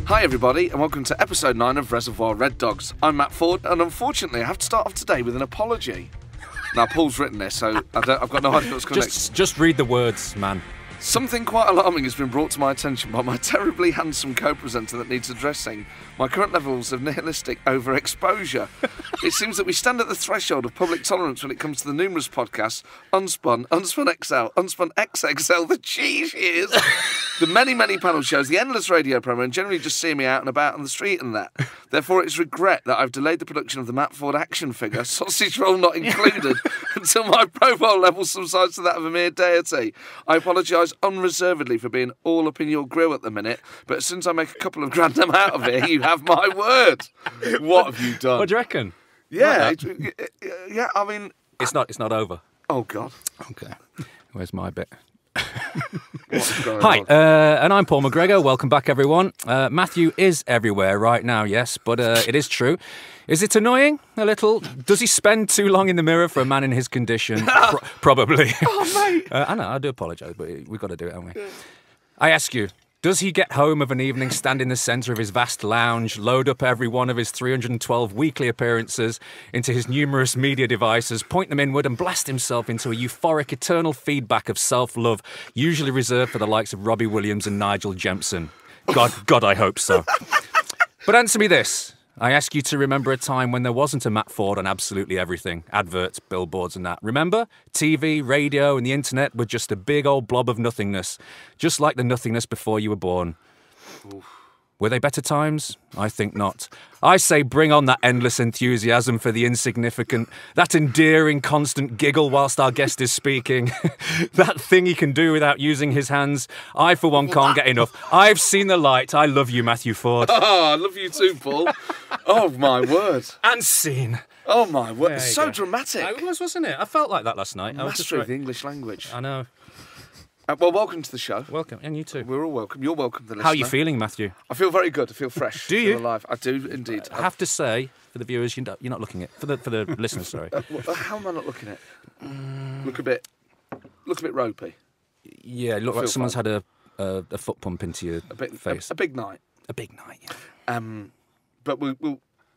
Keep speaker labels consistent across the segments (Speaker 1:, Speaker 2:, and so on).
Speaker 1: Hi everybody, and welcome to episode 9 of Reservoir Red Dogs. I'm Matt Ford, and unfortunately I have to start off today with an apology. Now Paul's written this, so I've got no idea what's going to
Speaker 2: Just read the words, man.
Speaker 1: Something quite alarming has been brought to my attention by my terribly handsome co-presenter that needs addressing. My current levels of nihilistic overexposure. It seems that we stand at the threshold of public tolerance when it comes to the numerous podcasts, Unspun, Unspun XL, Unspun XXL, the cheese years, the many, many panel shows, the endless radio promo, and generally just seeing me out and about on the street and that. Therefore, it's regret that I've delayed the production of the Matt Ford action figure, sausage roll not included, until my profile level subsides to that of a mere deity. I apologise unreservedly for being all up in your grill at the minute, but as soon as I make a couple of grand I'm out of here, you have my word. What have you done?
Speaker 2: What do you reckon?
Speaker 1: Yeah, yeah. I mean,
Speaker 2: it's not over.
Speaker 1: Oh God.
Speaker 2: Okay. Where's my bit?
Speaker 1: Hi,
Speaker 2: and I'm Paul McGregor. Welcome back, everyone. Matthew is everywhere right now, yes, but it is true. Is it annoying? A little? Does he spend too long in the mirror for a man in his condition? Probably.
Speaker 1: Oh, mate.
Speaker 2: I know, I do apologise, but we've got to do it, haven't we? Yeah. I ask you, does he get home of an evening, stand in the centre of his vast lounge, load up every one of his 312 weekly appearances into his numerous media devices, point them inward and blast himself into a euphoric eternal feedback of self-love, usually reserved for the likes of Robbie Williams and Nigel Jemson? God, I hope so. But answer me this. I ask you to remember a time when there wasn't a Matt Ford on absolutely everything. Adverts, billboards and that. Remember? TV, radio and the internet were just a big old blob of nothingness. Just like the nothingness before you were born. Oof. Were they better times? I think not. I say bring on that endless enthusiasm for the insignificant, that endearing constant giggle whilst our guest is speaking, that thing he can do without using his hands. I, for one, can't get enough. I've seen the light. I love you, Matthew Ford.
Speaker 1: Oh, I love you too, Paul. Oh, my word.
Speaker 2: And scene.
Speaker 1: Oh, my word. It's so dramatic.
Speaker 2: It was, wasn't it? I felt like that last night.
Speaker 1: Mastery of the English language.
Speaker 2: I know.
Speaker 1: Well, welcome to the show.
Speaker 2: Welcome, and you too.
Speaker 1: We're all welcome. You're welcome, the listener.
Speaker 2: How are you feeling, Matthew?
Speaker 1: I feel very good. I feel fresh.
Speaker 2: Do you?
Speaker 1: I feel alive. I do, indeed.
Speaker 2: I have to say, for the viewers, you're not looking at for the listeners. Sorry.
Speaker 1: How am I not looking at? Look a bit ropey.
Speaker 2: Yeah, it looked like someone's had a foot pump into your face.
Speaker 1: A big night.
Speaker 2: A big night. Yeah.
Speaker 1: But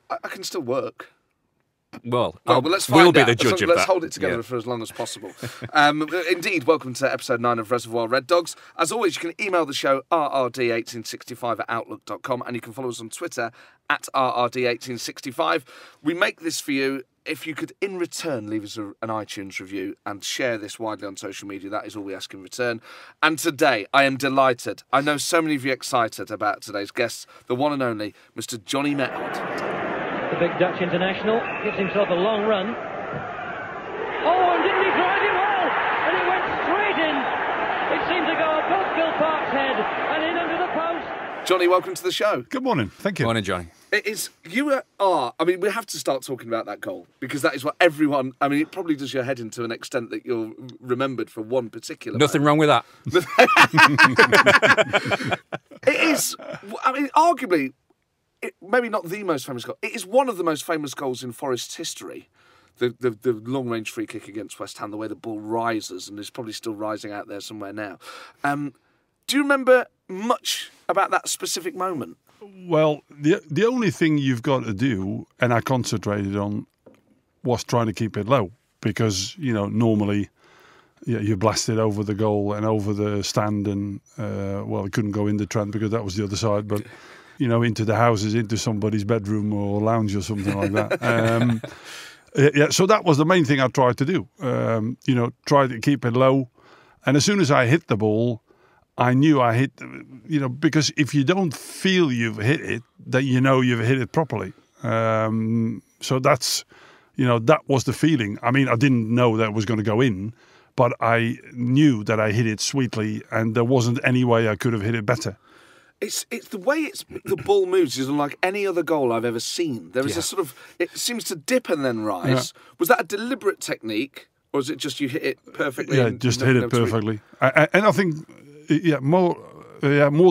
Speaker 1: I can still work.
Speaker 2: Well,
Speaker 1: let's find out.
Speaker 2: Be the judge of that.
Speaker 1: Let's hold it together for as long as possible. Indeed, welcome to episode 9 of Reservoir Red Dogs. As always, you can email the show rrd1865@outlook.com, and you can follow us on Twitter @rrd1865. We make this for you. If you could, in return, leave us an iTunes review and share this widely on social media, that is all we ask in return. And today, I am delighted. I know so many of you excited about today's guests, the one and only Mr. Johnny Metgod.
Speaker 3: The big Dutch international gives himself a long run. Oh, and didn't he drive him home? And it went straight in. It seemed to go above Bill Park's head and in under the post.
Speaker 1: Johnny, welcome to the show.
Speaker 4: Good morning. Thank you.
Speaker 2: Morning, Johnny.
Speaker 1: I mean, we have to start talking about that goal because that is what everyone, I mean, it probably does your head in to an extent that you're remembered for one particular
Speaker 2: Nothing wrong with that.
Speaker 1: It is, I mean, arguably, maybe not the most famous goal. It is one of the most famous goals in Forest's history. The long-range free kick against West Ham, the way the ball rises and is probably still rising out there somewhere now. Do you remember much about that specific moment?
Speaker 4: Well, the only thing you've got to do, and I concentrated on, was trying to keep it low. Because, normally you blast it over the goal and over the stand and, it couldn't go in the Trent because that was the other side, but... into the houses, into somebody's bedroom or lounge or something like that. So that was the main thing I tried to do. Try to keep it low. And as soon as I hit the ball, I knew I hit, because if you don't feel you've hit it, then you've hit it properly. So that's, that was the feeling. I mean, I didn't know that it was going to go in, but I knew that I hit it sweetly and there wasn't any way I could have hit it better.
Speaker 1: It's the way the ball moves is unlike any other goal I've ever seen. There is a sort of, it seems to dip and then rise. Yeah. Was that a deliberate technique, or is it just you hit it perfectly?
Speaker 4: Yeah, just hit it perfectly. And I think, more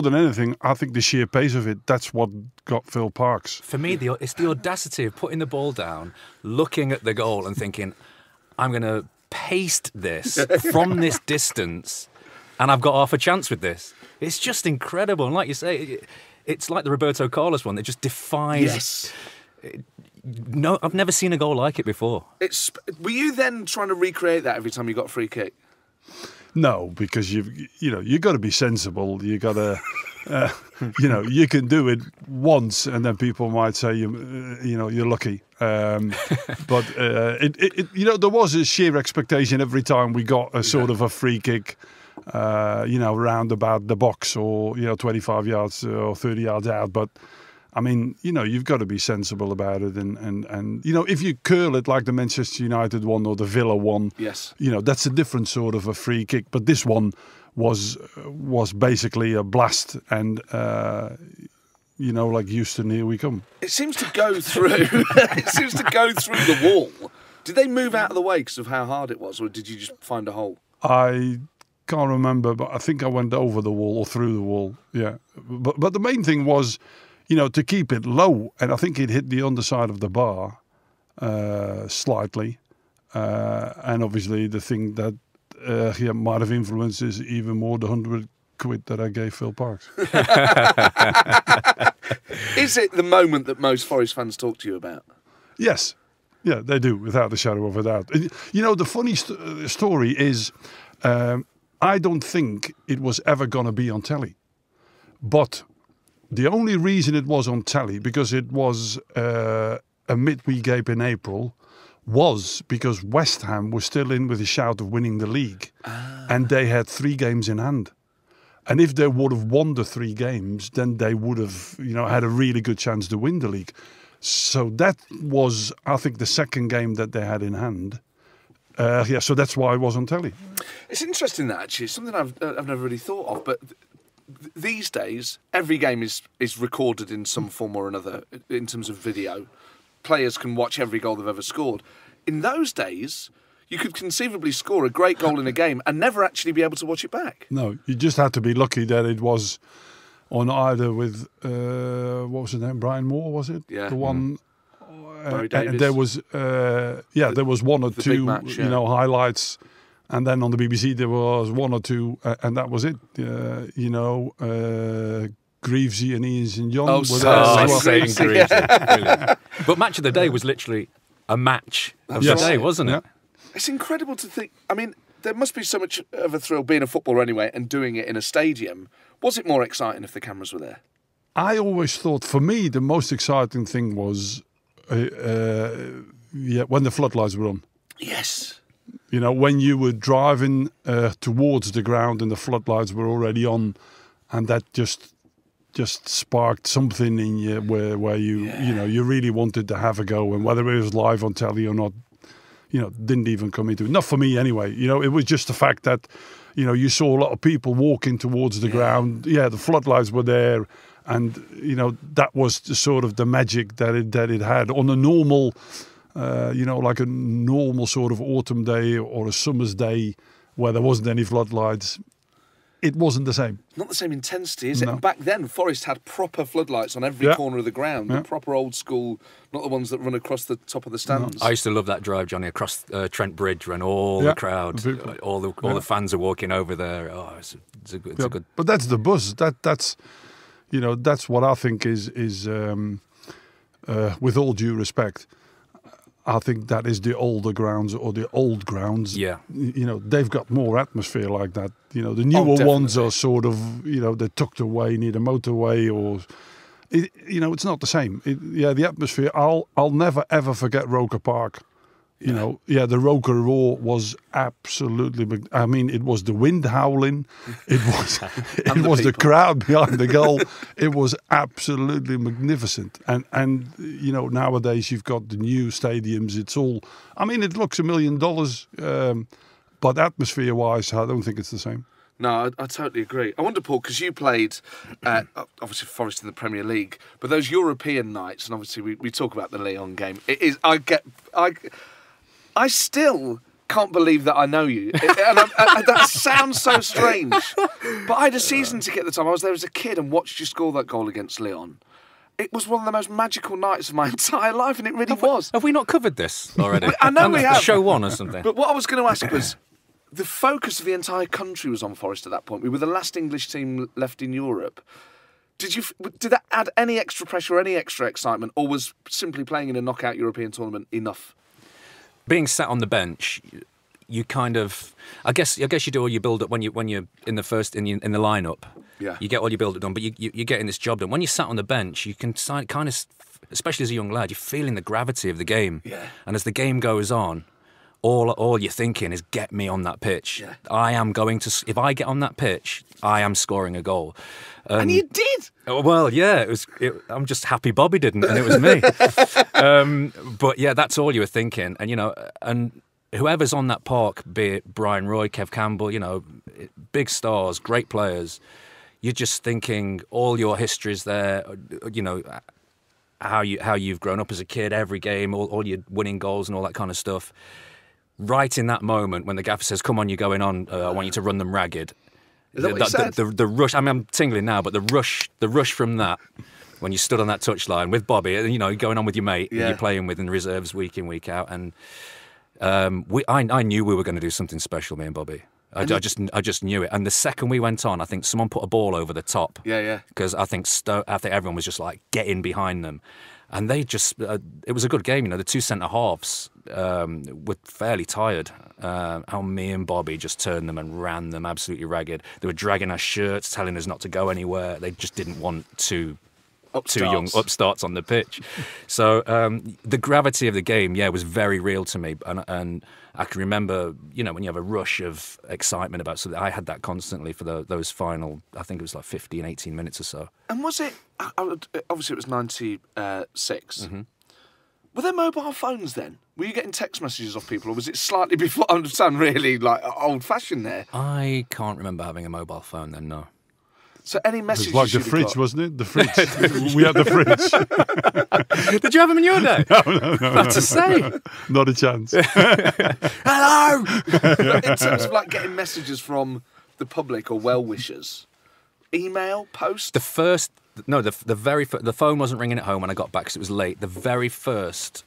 Speaker 4: than anything, I think the sheer pace of it, that's what got Phil Parks.
Speaker 2: For me, it's the audacity of putting the ball down, looking at the goal and thinking, I'm going to paste this from this distance and I've got half a chance with this. It's just incredible. And like you say, it's like the Roberto Carlos one. It just defies.
Speaker 1: Yes.
Speaker 2: No, I've never seen a goal like it before.
Speaker 1: Were you then trying to recreate that every time you got a free kick?
Speaker 4: No, because you got to be sensible. You got to, you can do it once, and then people might say you're lucky. But there was a sheer expectation every time we got a sort of a free kick, round about the box or 25 yards or 30 yards out. But I mean, you've got to be sensible about it, and if you curl it like the Manchester United one or the Villa one,
Speaker 1: yes,
Speaker 4: that's a different sort of a free kick. But this one was basically a blast, and like Houston, here we come.
Speaker 1: It seems to go through. It seems to go through the wall. Did they move out of the way because of how hard it was, or did you just find a hole?
Speaker 4: I can't remember, but I think I went over the wall or through the wall. Yeah, but the main thing was, to keep it low, and I think it hit the underside of the bar slightly, and obviously the thing that might have influenced is even more the £100 that I gave Phil Parkes.
Speaker 1: Is it the moment that most Forest fans talk to you about?
Speaker 4: Yes, yeah, they do, without a shadow of a doubt. The funny story is, I don't think it was ever going to be on telly, but the only reason it was on telly, because it was a midweek game in April, was because West Ham was still in with a shout of winning the league. And they had 3 games in hand. And if they would have won the 3 games, then they would have, had a really good chance to win the league. So that was, I think, the second game that they had in hand. So that's why it was on telly.
Speaker 1: It's interesting that, actually. It's something I've never really thought of, but these days, every game is recorded in some form or another in terms of video. Players can watch every goal they've ever scored. In those days, you could conceivably score a great goal in a game and never actually be able to watch it back.
Speaker 4: No, you just had to be lucky that it was on either with, what was his name, Brian Moore, was it?
Speaker 1: Yeah.
Speaker 4: The one...
Speaker 1: Barry Davies.
Speaker 4: And there was, there was one or two,
Speaker 1: match, yeah.
Speaker 4: Highlights. And then on the BBC there was 1 or 2, and that was it. Greavesy and Ian St John.
Speaker 1: Oh,
Speaker 2: saying Greavesy. Brilliant. But Match of the Day was literally a match of the day, wasn't it?
Speaker 1: It's incredible to think. I mean, there must be so much of a thrill being a footballer anyway and doing it in a stadium. Was it more exciting if the cameras were there?
Speaker 4: I always thought, for me, the most exciting thing was when the floodlights were on.
Speaker 1: Yes.
Speaker 4: When you were driving towards the ground and the floodlights were already on, and that just sparked something in you where you you really wanted to have a go, and whether it was live on telly or not, didn't even come into it. Not for me anyway. It was just the fact that you saw a lot of people walking towards the ground. Yeah, the floodlights were there, and that was the sort of the magic that it had on a normal. Like a normal sort of autumn day or a summer's day where there wasn't any floodlights, it wasn't the same.
Speaker 1: Not the same intensity, is it?
Speaker 4: No.
Speaker 1: And back then, Forest had proper floodlights on every corner of the ground,
Speaker 4: Yeah.
Speaker 1: the proper old school, not the ones that run across the top of the stands.
Speaker 2: I used to love that drive, Johnny, across Trent Bridge when all the crowd, all the fans are walking over there. Oh, it's a good.
Speaker 4: But that's the buzz. That's what I think is with all due respect, I think that is the older grounds or the old grounds.
Speaker 2: Yeah.
Speaker 4: They've got more atmosphere like that. The newer ones are sort of, they're tucked away near the motorway or, it's not the same. The atmosphere, I'll never ever forget Roker Park. The Roker roar was absolutely, it was the wind howling. It was the crowd behind the goal. It was absolutely magnificent. And nowadays you've got the new stadiums. It's all, it looks $1 million, but atmosphere-wise, I don't think it's the same.
Speaker 1: No, I totally agree. I wonder, Paul, because you played, obviously, Forest in the Premier League, but those European nights, and obviously we talk about the Lyon game, I still can't believe that I know you. And that sounds so strange. But I had a season ticket at the time. I was there as a kid and watched you score that goal against Lyon. It was one of the most magical nights of my entire life, and it really was.
Speaker 2: Have we not covered this already?
Speaker 1: I know we have.
Speaker 2: Show 1 or something.
Speaker 1: But what I was going to ask was, the focus of the entire country was on Forest at that point. We were the last English team left in Europe. Did that add any extra pressure or any extra excitement, or was simply playing in a knockout European tournament enough?
Speaker 2: Being sat on the bench, you kind of, I guess you do all your build up when you're in the lineup.
Speaker 1: Yeah.
Speaker 2: You get all your build up done, but you're getting this job done. When you're sat on the bench, you can kind of, especially as a young lad, you're feeling the gravity of the game.
Speaker 1: Yeah.
Speaker 2: And as the game goes on, all you're thinking is, get me on that pitch.
Speaker 1: Yeah.
Speaker 2: I am going to. If I get on that pitch, I am scoring a goal.
Speaker 1: And you did.
Speaker 2: Well, yeah, I'm just happy Bobby didn't, and it was me. But yeah, that's all you were thinking, and whoever's on that park, be it Brian Roy, Kev Campbell, big stars, great players. You're just thinking all your history's there. How you've grown up as a kid, every game, all your winning goals and all that kind of stuff. Right in that moment when the gaffer says, "Come on, you're going on. I want you to run them ragged."
Speaker 1: Is that what he said?
Speaker 2: The rush. I mean, I'm tingling now, but the rush from that, when you stood on that touchline with Bobby, going on with your mate that you're playing with in the reserves week in, week out, and I knew we were going to do something special, me and Bobby. I just knew it. And the second we went on, I think someone put a ball over the top.
Speaker 1: Yeah.
Speaker 2: Because I think everyone was just like getting behind them. And they just, it was a good game. The two centre halves were fairly tired. How me and Bobby just turned them and ran them absolutely ragged. They were dragging our shirts, telling us not to go anywhere. They just didn't want two young upstarts on the pitch. So the gravity of the game, was very real to me. And I can remember, when you have a rush of excitement about something, I had that constantly for those final, I think it was like 15, 18 minutes or so.
Speaker 1: And was it, obviously it was 96.
Speaker 2: Mm-hmm.
Speaker 1: Were there mobile phones then? Were you getting text messages off people, or was it slightly before? I understand, really like old-fashioned there.
Speaker 2: I can't remember having a mobile phone then, no.
Speaker 1: So any messages?
Speaker 4: It was like the fridge, wasn't it? The fridge. We had the fridge.
Speaker 2: Did you have them in your day?
Speaker 4: No.
Speaker 2: What to say?
Speaker 4: Not a chance.
Speaker 1: Hello! In terms of like getting messages from the public or well-wishers, email, post?
Speaker 2: The phone wasn't ringing at home when I got back because it was late. The very first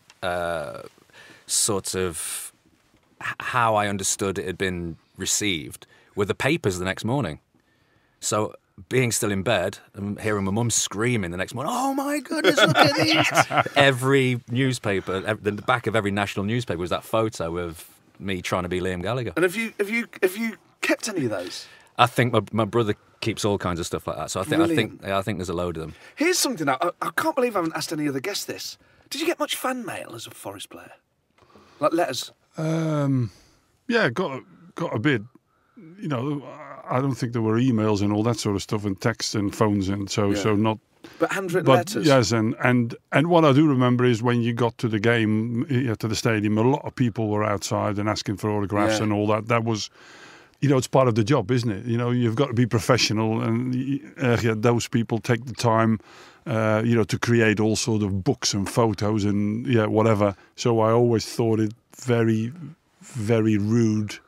Speaker 2: sort of how I understood it had been received were the papers the next morning. So being still in bed and hearing my mum screaming the next morning, "Oh my goodness, look at these!" Every newspaper, the back of every national newspaper was that photo of me trying to be Liam Gallagher.
Speaker 1: And have you kept any of those?
Speaker 2: I think my brother keeps all kinds of stuff like that. So I think there's a load of them.
Speaker 1: Here's something I can't believe I haven't asked any other guests this. Did you get much fan mail as a Forest player? Like letters?
Speaker 4: Yeah, got a bit. I don't think there were emails and all that sort of stuff, and texts and phones, and so not.
Speaker 1: But handwritten letters.
Speaker 4: Yes, and what I do remember is when you got to the game, to the stadium, a lot of people were outside and asking for autographs and all that. That was, it's part of the job, isn't it? You've got to be professional, and those people take the time, to create all sort of books and photos and whatever. So I always thought it very, very rude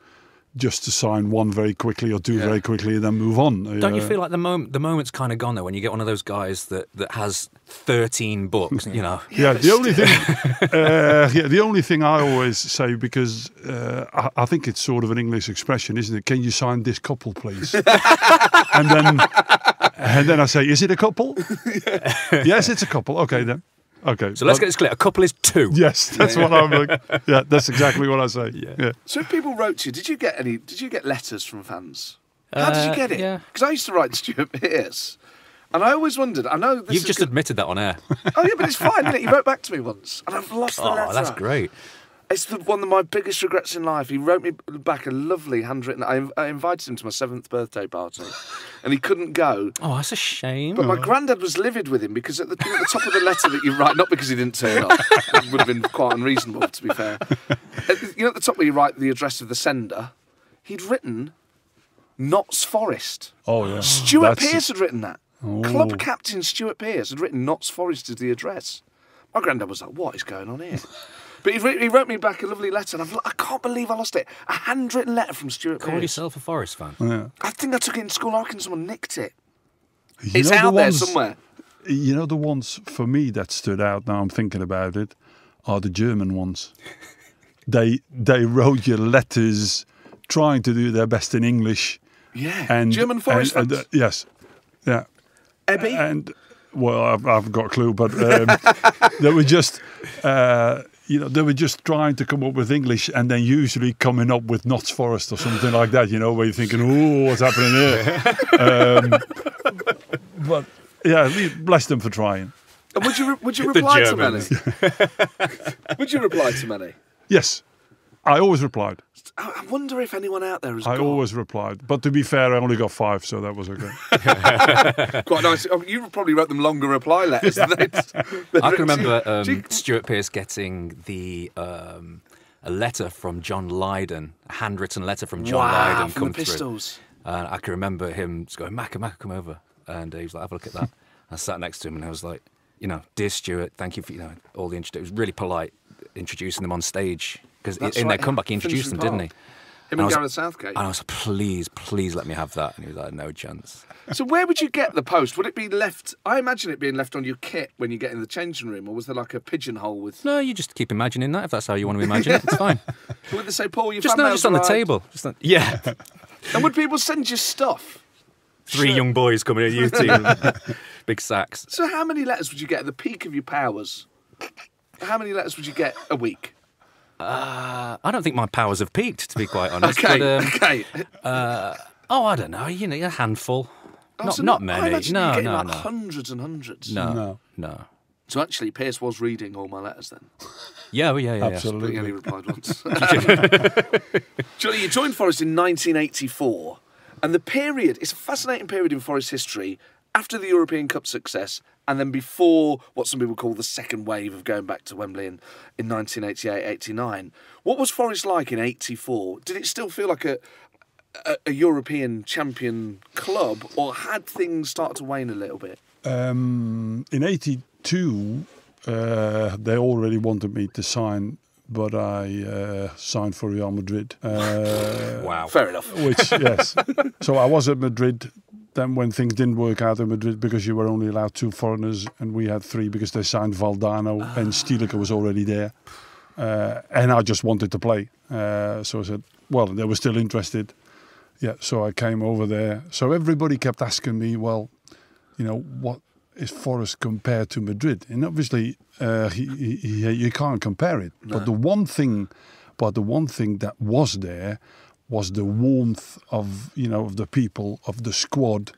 Speaker 4: just to sign one very quickly or two very quickly and then move on.
Speaker 2: Don't you feel like the moment's kind of gone though when you get one of those guys that has 13 books,
Speaker 4: Yeah, the only thing I always say, because I think it's sort of an English expression, isn't it? Can you sign this couple, please? and then I say, is it a couple? Yes, it's a couple. Okay then. Okay.
Speaker 2: So let's get this clear. A couple is two.
Speaker 4: Yes, that's what I'm like. Yeah, that's exactly what I say. Yeah.
Speaker 1: So if people wrote to you, did you get letters from fans? How did you get it?
Speaker 2: Yeah.
Speaker 1: Because I used to write to Stuart Pearce, and I always wondered. I know this
Speaker 2: You've just admitted that on air.
Speaker 1: Oh yeah, but it's fine, isn't it? He wrote back to me once, and I've lost the letter.
Speaker 2: Oh, that's great.
Speaker 1: It's one of my biggest regrets in life. He wrote me back a lovely handwritten. I invited him to my 7th birthday party, and he couldn't go.
Speaker 2: Oh, that's a shame.
Speaker 1: But my granddad was livid with him because at the top of the letter that you write, not because he didn't turn up, it would have been quite unreasonable, to be fair. At the top where you write the address of the sender, he'd written Notts Forest.
Speaker 4: Oh yeah.
Speaker 1: Stuart Pearce had written that.
Speaker 4: Oh.
Speaker 1: Club captain Stuart Pearce had written Notts Forest as the address. My granddad was like, "What is going on here?" But he wrote me back a lovely letter, and I can't believe I lost it. A handwritten letter from Stuart Pearce.
Speaker 2: Call yourself a Forest fan.
Speaker 4: Yeah.
Speaker 1: I think I took it in school. I reckon someone nicked it.
Speaker 4: You
Speaker 1: It's
Speaker 4: know
Speaker 1: out
Speaker 4: the
Speaker 1: there
Speaker 4: ones-
Speaker 1: somewhere.
Speaker 4: The ones for me that stood out, now I'm thinking about it, are the German ones. They wrote you letters trying to do their best in English.
Speaker 1: Yeah.
Speaker 4: And
Speaker 1: German Forest fans.
Speaker 4: yes. Yeah.
Speaker 1: Ebby?
Speaker 4: And well, I've got a clue, but they were just. They were just trying to come up with English and then usually coming up with Notts Forest or something like that, where you're thinking, oh, what's happening here? But, yeah, bless them for trying.
Speaker 1: And would you reply to many? Would you reply to many?
Speaker 4: Yes, I always replied.
Speaker 1: I wonder if anyone out there has
Speaker 4: I
Speaker 1: got...
Speaker 4: always replied. But to be fair, I only got 5, so that was okay.
Speaker 1: Quite nice. Oh, you probably wrote them longer reply letters than they'd
Speaker 2: I can remember Stuart Pearce getting a letter from John Lydon, a handwritten letter from John Lydon
Speaker 1: from
Speaker 2: come
Speaker 1: the
Speaker 2: through.
Speaker 1: Pistols.
Speaker 2: And I can remember him just going, Macca, come over. And he was like, have a look at that. I sat next to him and I was like, dear Stuart, thank you for, all the it was really polite introducing them on stage. Because in their comeback, he introduced them, didn't he?
Speaker 1: Him and Gareth Southgate.
Speaker 2: And I was like, please let me have that. And he was like, no chance.
Speaker 1: So where would you get the post? Would it be left... I imagine it being left on your kit when you get in the changing room, or was there like a pigeonhole with...
Speaker 2: No, you just keep imagining that, if that's how you want to imagine it. It's fine.
Speaker 1: Would they say, Paul,
Speaker 2: just on the table. Yeah.
Speaker 1: And would people send you stuff?
Speaker 2: 3 young boys coming at you team. Big sacks.
Speaker 1: So how many letters would you get at the peak of your powers? How many letters would you get a week?
Speaker 2: I don't think my powers have peaked, to be quite honest.
Speaker 1: Okay,
Speaker 2: but,
Speaker 1: okay.
Speaker 2: I don't know. A handful.
Speaker 1: So
Speaker 2: not many.
Speaker 1: I imagine
Speaker 2: No.
Speaker 1: hundreds and hundreds.
Speaker 2: No.
Speaker 1: So actually, Pearce was reading all my letters then.
Speaker 2: Yeah.
Speaker 4: Absolutely.
Speaker 1: He only replied once. Johnny, you joined Forest in 1984, and the period, it's a fascinating period in Forest history, after the European Cup success, and then before what some people call the second wave of going back to Wembley in 1988-89. What was Forest like in 84? Did it still feel like a European champion club, or had things started to wane a little bit?
Speaker 4: In 82, they already wanted me to sign, but I signed for Real Madrid.
Speaker 2: Wow.
Speaker 1: Fair enough.
Speaker 4: Yes. So I was at Madrid. Then when things didn't work out in Madrid, because you were only allowed 2 foreigners and we had 3 because they signed Valdano and Stieleke was already there. And I just wanted to play. So I said, well, they were still interested. Yeah, so I came over there. So everybody kept asking me, well, what is Forest compared to Madrid? And obviously, you can't compare it. No. But the one thing that was there was the warmth of of the people, of the squad.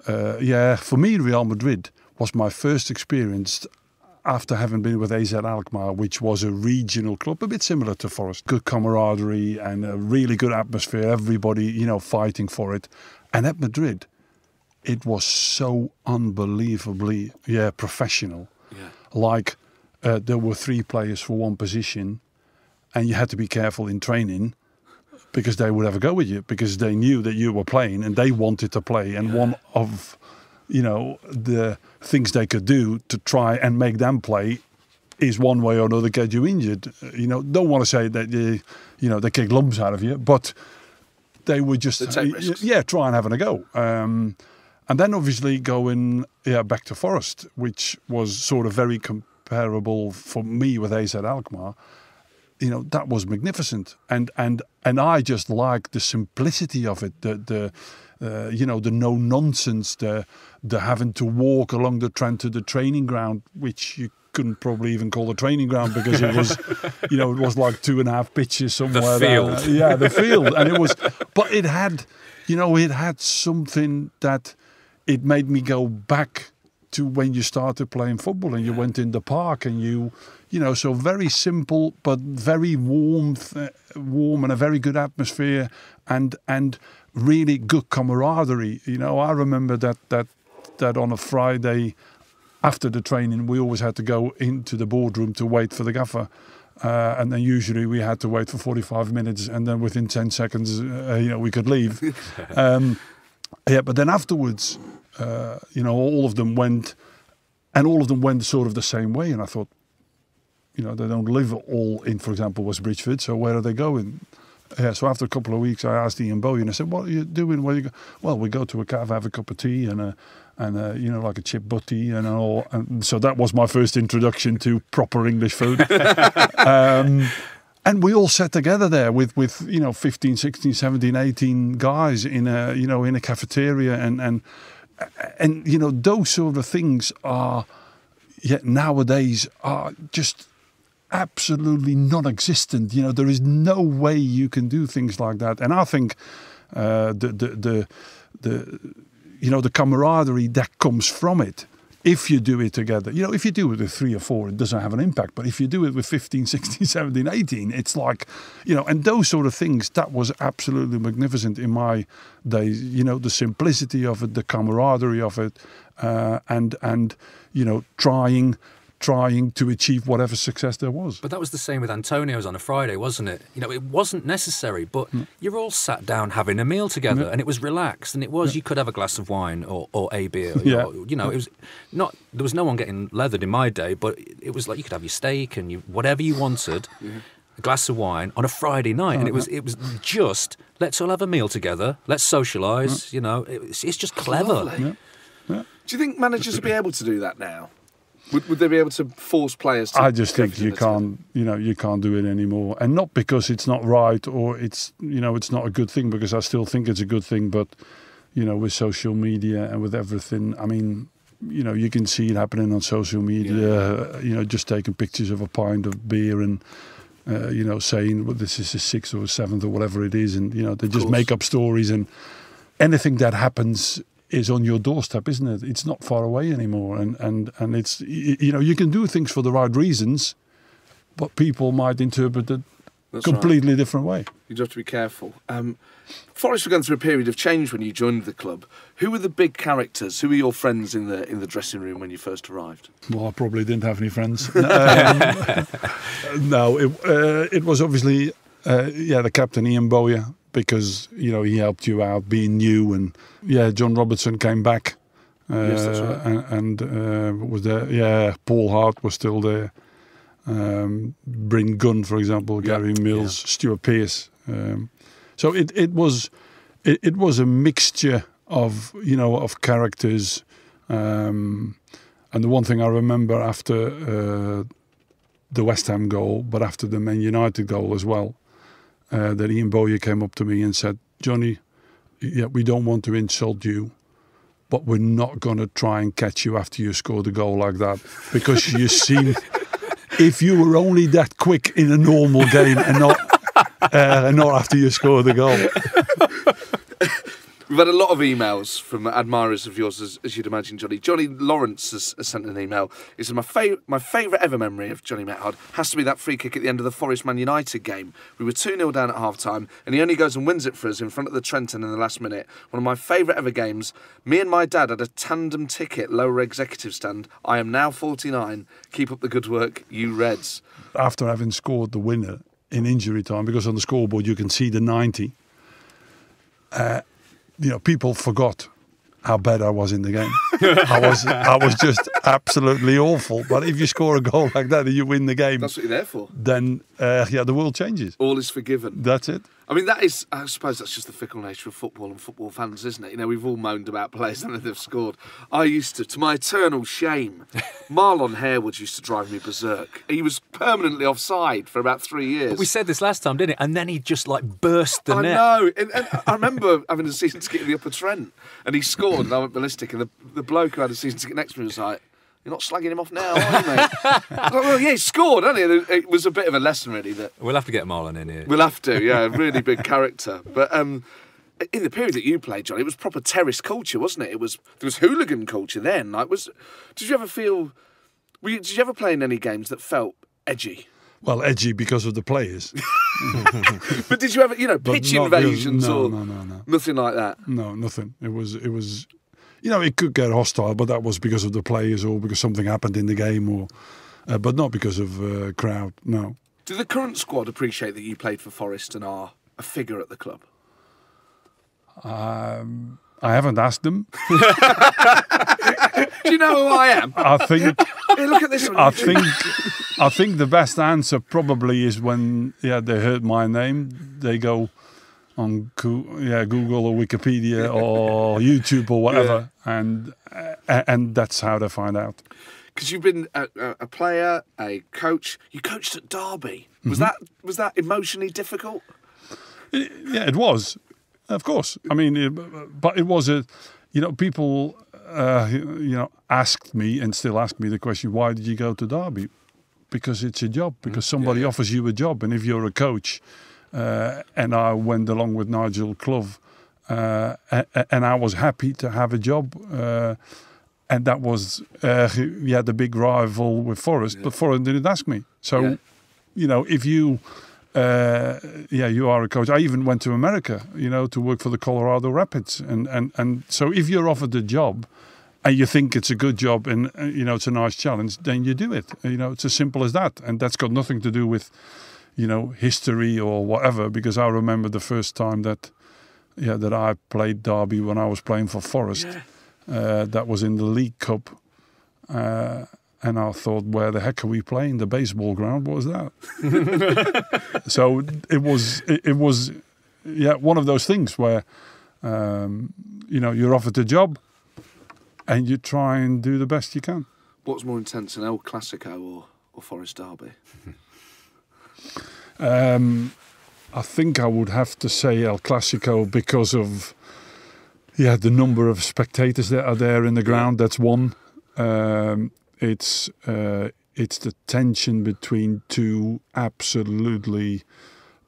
Speaker 4: For me, Real Madrid was my first experience after having been with AZ Alkmaar, which was a regional club, a bit similar to Forest. Good camaraderie and a really good atmosphere. Everybody, fighting for it. And at Madrid, it was so unbelievably, professional. Yeah. Like there were 3 players for 1 position, and you had to be careful in training, because they would have a go with you, because they knew that you were playing and they wanted to play. And one of, the things they could do to try and make them play is one way or another get you injured. Don't want to say that they kick lumps out of you, but they would just try and having a go. And then obviously going back to Forest, which was sort of very comparable for me with AZ Alkmaar. That was magnificent, and I just liked the simplicity of it, the no nonsense, the having to walk along the Trent to the training ground, which you couldn't probably even call a training ground because it was, it was like 2.5 pitches somewhere.
Speaker 2: The field,
Speaker 4: the field, and it was, but it had, it had something that it made me go back to when you started playing football and you went in the park and so very simple but very warm and a very good atmosphere and really good camaraderie. I remember that on a Friday after the training we always had to go into the boardroom to wait for the gaffer. And then usually we had to wait for 45 minutes and then within 10 seconds, we could leave. But then afterwards, all of them went sort of the same way. And I thought, they don't live all in, for example, West Bridgeford, so where are they going? So after a couple of weeks, I asked Ian Bowie, and I said, what are you doing? Where you go? Well, we go to a cafe, have a cup of tea and like a chip butty and all. And so that was my first introduction to proper English food. And we all sat together there with 15, 16, 17, 18 guys in a cafeteria and you know, those sort of things are, nowadays are just absolutely non-existent. You know, there is no way you can do things like that. And I think the camaraderie that comes from it, if you do it together, you know, if you do it with 3 or 4, it doesn't have an impact. But if you do it with 15, 16, 17, 18, it's like, you know, and those sort of things, that was absolutely magnificent in my days. You know, the simplicity of it, the camaraderie of it, and you know, trying to achieve whatever success there was.
Speaker 2: But that was the same with Antonio's on a Friday, wasn't it? You know, it wasn't necessary, but you're all sat down having a meal together, and it was relaxed, and it was, you could have a glass of wine or a beer. You know, it was not, there was no one getting leathered in my day, but it was like you could have your steak and whatever you wanted, a glass of wine on a Friday night, and it was just, let's all have a meal together, let's socialise, you know, it's just clever.
Speaker 1: Do you think managers will be able to do that now? Would they be able to force players to...
Speaker 4: I just think you can't do it anymore. And not because it's not right or it's, you know, it's not a good thing, because I still think it's a good thing. But, you know, with social media and with everything, I mean, you know, you can see it happening on social media, you know, just taking pictures of a pint of beer and, you know, saying, well, this is the 6th or 7th or whatever it is. And, you know, they just make up stories, and anything that happens is on your doorstep, isn't it? It's not far away anymore, and it's, you know, you can do things for the right reasons, but people might interpret it completely different way.
Speaker 1: You'd have to be careful. Forest were going through a period of change when you joined the club. Who were the big characters? Who were your friends in the dressing room when you first arrived?
Speaker 4: Well, I probably didn't have any friends. No, it was obviously the captain, Ian Bowyer, because, you know, he helped you out being new, and John Robertson came back,
Speaker 1: yes, that's right.
Speaker 4: and was there. Paul Hart was still there. Bryn Gunn, for example, Gary Mills, Stuart Pearce. So it was a mixture of, you know, of characters. And the one thing I remember after the West Ham goal, but after the Man United goal as well, that Ian Bowyer came up to me and said, "Johnny, we don't want to insult you, but we're not going to try and catch you after you scored a goal like that, because you seem, if you were only that quick in a normal game and not after you scored the goal."
Speaker 1: We've had a lot of emails from admirers of yours, as you'd imagine, Johnny. Johnny Lawrence has sent an email. He said, my favourite ever memory of Johnny Metgod has to be that free kick at the end of the Forest Man United game. We were 2-0 down at half-time, and he only goes and wins it for us in front of the Trenton in the last minute. One of my favourite ever games. Me and my dad had a tandem ticket, lower executive stand. I am now 49. Keep up the good work, you Reds.
Speaker 4: After having scored the winner in injury time, because on the scoreboard you can see the 90, you know, people forgot how bad I was in the game. I was just absolutely awful. But if you score a goal like that and you win the game,
Speaker 1: that's what you're there for.
Speaker 4: Then the world changes.
Speaker 1: All is forgiven.
Speaker 4: That's it.
Speaker 1: I mean, that is, I suppose that's just the fickle nature of football and football fans, isn't it? You know, we've all moaned about players and they've scored. I used to my eternal shame, Marlon Harewood used to drive me berserk. He was permanently offside for about 3 years.
Speaker 2: We said this last time, didn't it? And then he just like burst the net.
Speaker 1: I know. And I remember having a season ticket in the Upper Trent, and he scored, and I went ballistic. And the bloke who had a season ticket next to me was like, "You're not slagging him off now, are you, mate?" I was like, well, yeah, he scored, hasn't he? It was a bit of a lesson, really. That
Speaker 2: we'll have to get Marlon in here.
Speaker 1: We'll have to, yeah, really big character. But in the period that you played, John, it was proper terrace culture, wasn't it? There was hooligan culture then. Did you ever feel? Did you ever play in any games that felt edgy?
Speaker 4: Well, edgy because of the players.
Speaker 1: But did you ever, pitch invasions
Speaker 4: no,
Speaker 1: nothing like that?
Speaker 4: No, nothing. It was. You know, it could get hostile, but that was because of the players or because something happened in the game, but not because of crowd. No.
Speaker 1: Do the current squad appreciate that you played for Forest and are a figure at the club?
Speaker 4: I haven't asked them.
Speaker 1: Do you know who I am?
Speaker 4: I think.
Speaker 1: Hey, look at this one.
Speaker 4: I think the best answer probably is when they heard my name, they go on Google or Wikipedia or YouTube or whatever, and that's how they find out.
Speaker 1: Because you've been a player, a coach. You coached at Derby. Was that emotionally difficult?
Speaker 4: Yeah, it was, of course. I mean, but it was people asked me and still ask me the question, why did you go to Derby? Because it's a job, because somebody offers you a job. And if you're a coach, and I went along with Nigel Clough, and I was happy to have a job, and that was, the big rival with Forest, but Forest didn't ask me. So, if you, you are a coach. I even went to America, to work for the Colorado Rapids. And so if you're offered a job, and you think it's a good job and, it's a nice challenge, then you do it. It's as simple as that. And that's got nothing to do with, history or whatever, because I remember the first time that I played Derby when I was playing for Forest. That was in the League Cup. And I thought, where the heck are we playing? The baseball ground? What was that? So it was one of those things where, you're offered a job, and you try and do the best you can.
Speaker 1: What's more intense, an El Clasico or Forest Derby?
Speaker 4: I think I would have to say El Clasico because of the number of spectators that are there in the ground. That's one. It's the tension between two absolutely,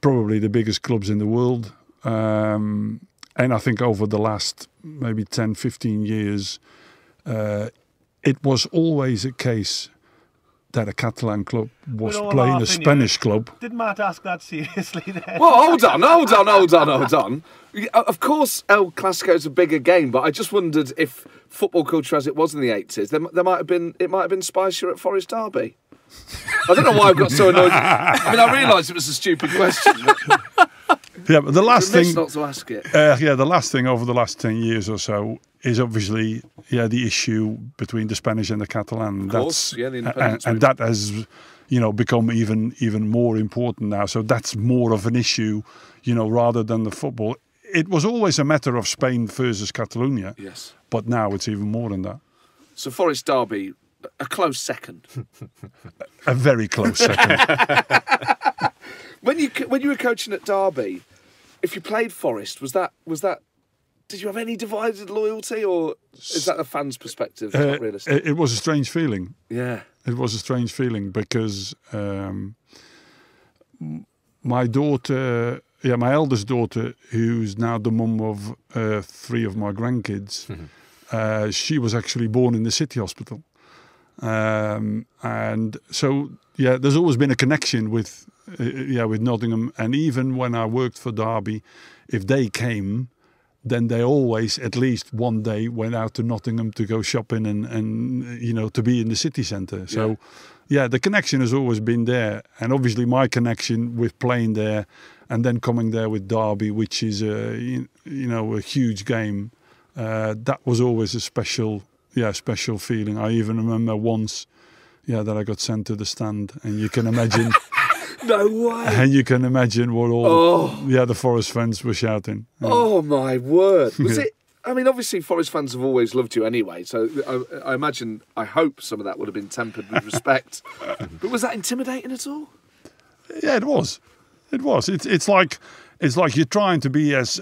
Speaker 4: probably the biggest clubs in the world. And I think over the last maybe 10, 15 years, it was always a case that a Catalan club was playing a Spanish club.
Speaker 5: Did Matt ask that seriously then?
Speaker 1: Well, hold on. Of course, El Clasico is a bigger game, but I just wondered if football culture as it was in the 80s, it might have been spicier at Forest Derby. I don't know why I've got so annoyed. I mean, I realised it was a stupid question.
Speaker 4: But the last thing,
Speaker 1: not to ask it.
Speaker 4: The last thing over the last 10 years or so is obviously the issue between the Spanish and the Catalan.
Speaker 1: Of course, the independence
Speaker 4: and that has become even more important now. So that's more of an issue, rather than the football. It was always a matter of Spain versus Catalonia.
Speaker 1: Yes, but
Speaker 4: now it's even more than that.
Speaker 1: So Forest Derby, a close second.
Speaker 4: A very close second.
Speaker 1: When you were coaching at Derby, if you played Forest, was that? Did you have any divided loyalty, or is that a fan's perspective? Not realistic.
Speaker 4: It was a strange feeling.
Speaker 1: Yeah,
Speaker 4: it was a strange feeling because my daughter, my eldest daughter, who's now the mum of 3 of my grandkids, she was actually born in the City Hospital, and so there's always been a connection with Nottingham, and even when I worked for Derby, if they came, then they always at least one day went out to Nottingham to go shopping and to be in the city centre. So the connection has always been there, and obviously my connection with playing there and then coming there with Derby, which is a huge game, that was always a special feeling. I even remember once that I got sent to the stand, and you can imagine.
Speaker 1: No way.
Speaker 4: And you can imagine what all the Forest fans were shouting.
Speaker 1: Oh my word. Was it? I mean, obviously Forest fans have always loved you anyway, so I imagine, I hope some of that would have been tempered with respect. But was that intimidating at all?
Speaker 4: Yeah, it was. It was. It's like you're trying to be as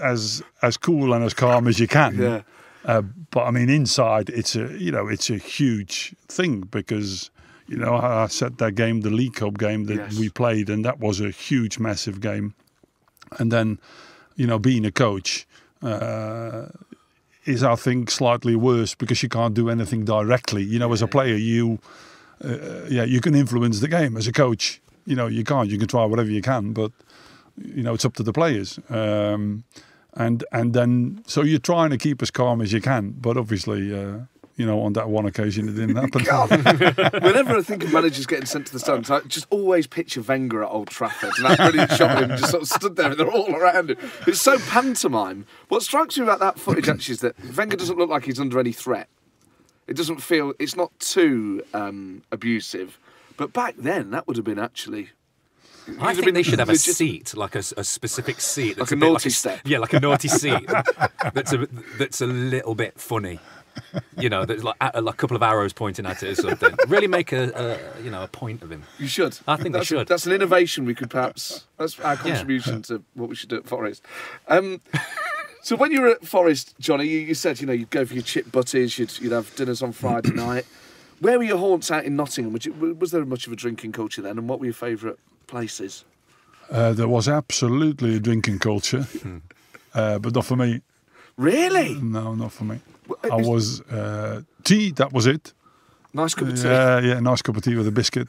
Speaker 4: cool and as calm as you can.
Speaker 1: Yeah.
Speaker 4: But I mean, inside it's a huge thing, because I said that game, the League Cup game that we played, and that was a huge, massive game. And then, being a coach is, I think, slightly worse, because you can't do anything directly. As a player, you can influence the game. As a coach, you can't. You can try whatever you can, but it's up to the players. And then, so you're trying to keep as calm as you can, but obviously. On that one occasion, it didn't happen.
Speaker 1: Whenever I think of managers getting sent to the stands, I just always picture Wenger at Old Trafford, and that brilliant shot of him just sort of stood there, and they're all around him. It's so pantomime. What strikes me about that footage actually is that Wenger doesn't look like he's under any threat. It doesn't feel, it's not too abusive. But back then, that would have been actually.
Speaker 2: I think they should have a seat, like a specific seat,
Speaker 1: that's like a naughty step.
Speaker 2: Yeah, like a naughty seat that's a little bit funny. There's like a couple of arrows pointing at it or something. Really make a point of him.
Speaker 1: You should.
Speaker 2: I think they should.
Speaker 1: That's an innovation we could perhaps. That's our contribution to what we should do at Forest. So when you were at Forest, Johnny, you said, you'd go for your chip butties, you'd have dinners on Friday night. Where were your haunts out in Nottingham? Was there much of a drinking culture then, and what were your favourite places?
Speaker 4: There was absolutely a drinking culture, but not for me.
Speaker 1: Really?
Speaker 4: No, not for me. I was tea. That was it.
Speaker 1: Nice cup of tea.
Speaker 4: Yeah, nice cup of tea with a biscuit,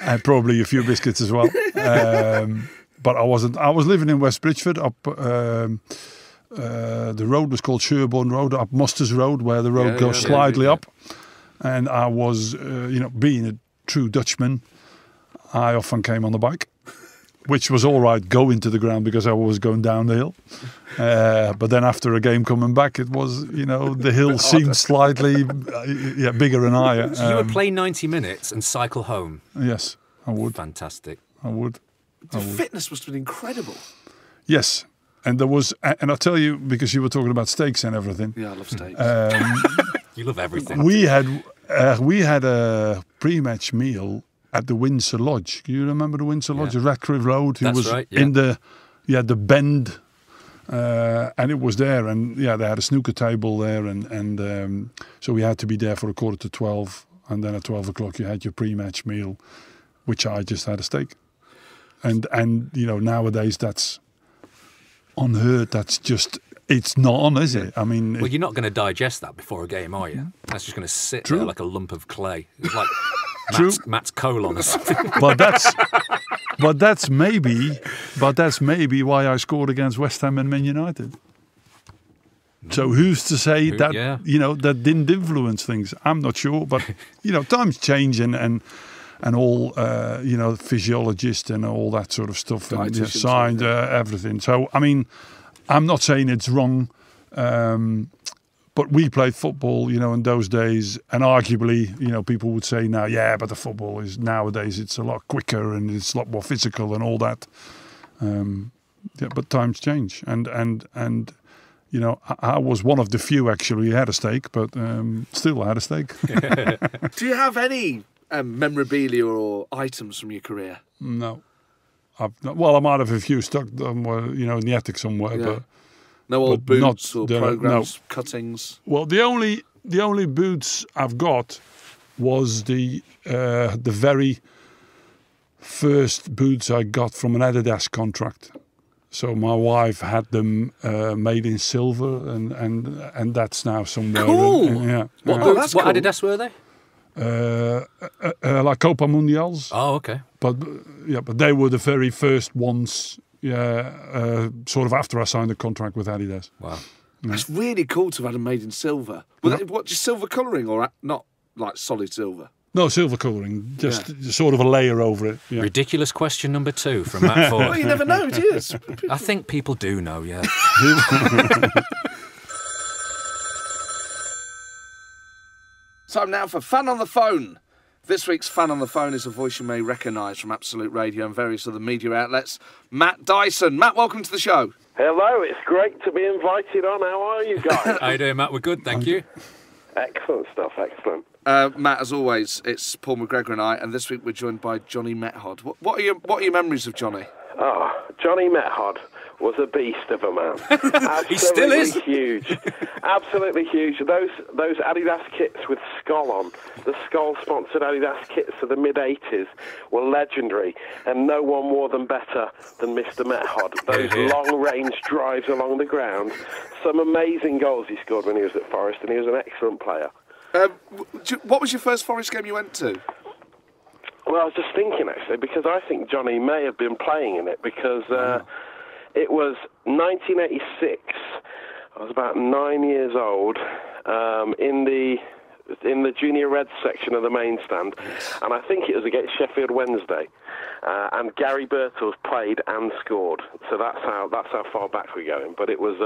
Speaker 4: and probably a few biscuits as well. But I wasn't. I was living in West Bridgford. Up the road was called Sherborne Road, up Musters Road, where the road goes slightly up. And I was, being a true Dutchman, I often came on the bike, which was all right going to the ground because I was going down the hill. But then after a game coming back, it was, the hill seemed slightly bigger and higher.
Speaker 2: So you would play 90 minutes and cycle home?
Speaker 4: Yes, I would.
Speaker 2: Fantastic.
Speaker 4: I would.
Speaker 1: The fitness must have been incredible.
Speaker 4: Yes. And there was, and I'll tell you, because you were talking about steaks and everything.
Speaker 1: Yeah, I love steaks.
Speaker 2: You love everything.
Speaker 4: We had a pre-match meal at the Windsor Lodge. Do you remember the Windsor Lodge, the Ratcliffe Road? It was
Speaker 2: right, yeah.
Speaker 4: in the bend, and it was there. And they had a snooker table there, and so we had to be there for 11:45, and then at 12 o'clock you had your pre-match meal, which I just had a steak. And nowadays that's unheard. That's just. It's not on, is it? I mean...
Speaker 2: Well, you're not going to digest that before a game, are you? That's just going to sit there like a lump of clay. It's like Matt's colon or something.
Speaker 4: But that's maybe why I scored against West Ham and Man United. So who's to say that, that didn't influence things? I'm not sure, but, times change and all, physiologists and all that sort of stuff. And signed everything. So, I mean... I'm not saying it's wrong, but we played football, in those days, and arguably, people would say now, but the football is nowadays it's a lot quicker and it's a lot more physical and all that. But times change, and I was one of the few actually who had a steak, but still I had a steak.
Speaker 1: Do you have any memorabilia or items from your career?
Speaker 4: No. I might have a few stuck somewhere, in the attic somewhere, but
Speaker 1: no old boots or programs,
Speaker 4: no.
Speaker 1: cuttings.
Speaker 4: Well, the only boots I've got was the very first boots I got from an Adidas contract. So my wife had them made in silver, and that's now somewhere.
Speaker 1: Cool.
Speaker 2: What Adidas were they?
Speaker 4: Like Copa Mundials.
Speaker 2: Oh, okay.
Speaker 4: But they were the very first ones. Sort of after I signed the contract with Adidas.
Speaker 2: Wow,
Speaker 1: that's really cool to have them made in silver. What, just silver colouring or not like solid silver?
Speaker 4: No, silver colouring, just sort of a layer over it. Yeah.
Speaker 2: Ridiculous question number 2 from Matt Ford.
Speaker 1: Well, you never know, do you?
Speaker 2: I think people do know, yeah.
Speaker 1: Time now for Fan on the Phone. This week's Fan on the Phone is a voice you may recognise from Absolute Radio and various other media outlets. Matt Dyson. Matt, welcome to the show.
Speaker 6: Hello, it's great to be invited on. How are you guys?
Speaker 2: How you doing, Matt? We're good, thank you.
Speaker 6: Excellent stuff, excellent.
Speaker 1: Matt, as always, it's Paul McGregor and I, and this week we're joined by Johnny Metgod. What are your memories of Johnny?
Speaker 6: Oh, Johnny Metgod was a beast of a man.
Speaker 2: He still is.
Speaker 6: Huge. Absolutely huge. Those Adidas kits with Skoll on, the Skoll-sponsored Adidas kits of the mid-'80s were legendary, and no one wore them better than Mr. Metgod. Those long-range drives along the ground, some amazing goals he scored when he was at Forest, and he was an excellent player.
Speaker 1: What was your first Forest game you went to?
Speaker 6: Well, I was just thinking, actually, because I think Johnny may have been playing in it, because it was 1986. I was about 9 years old, in the junior Reds section of the main stand, and I think it was against Sheffield Wednesday, and Gary Birtles played and scored. So that's how far back we're going. But it was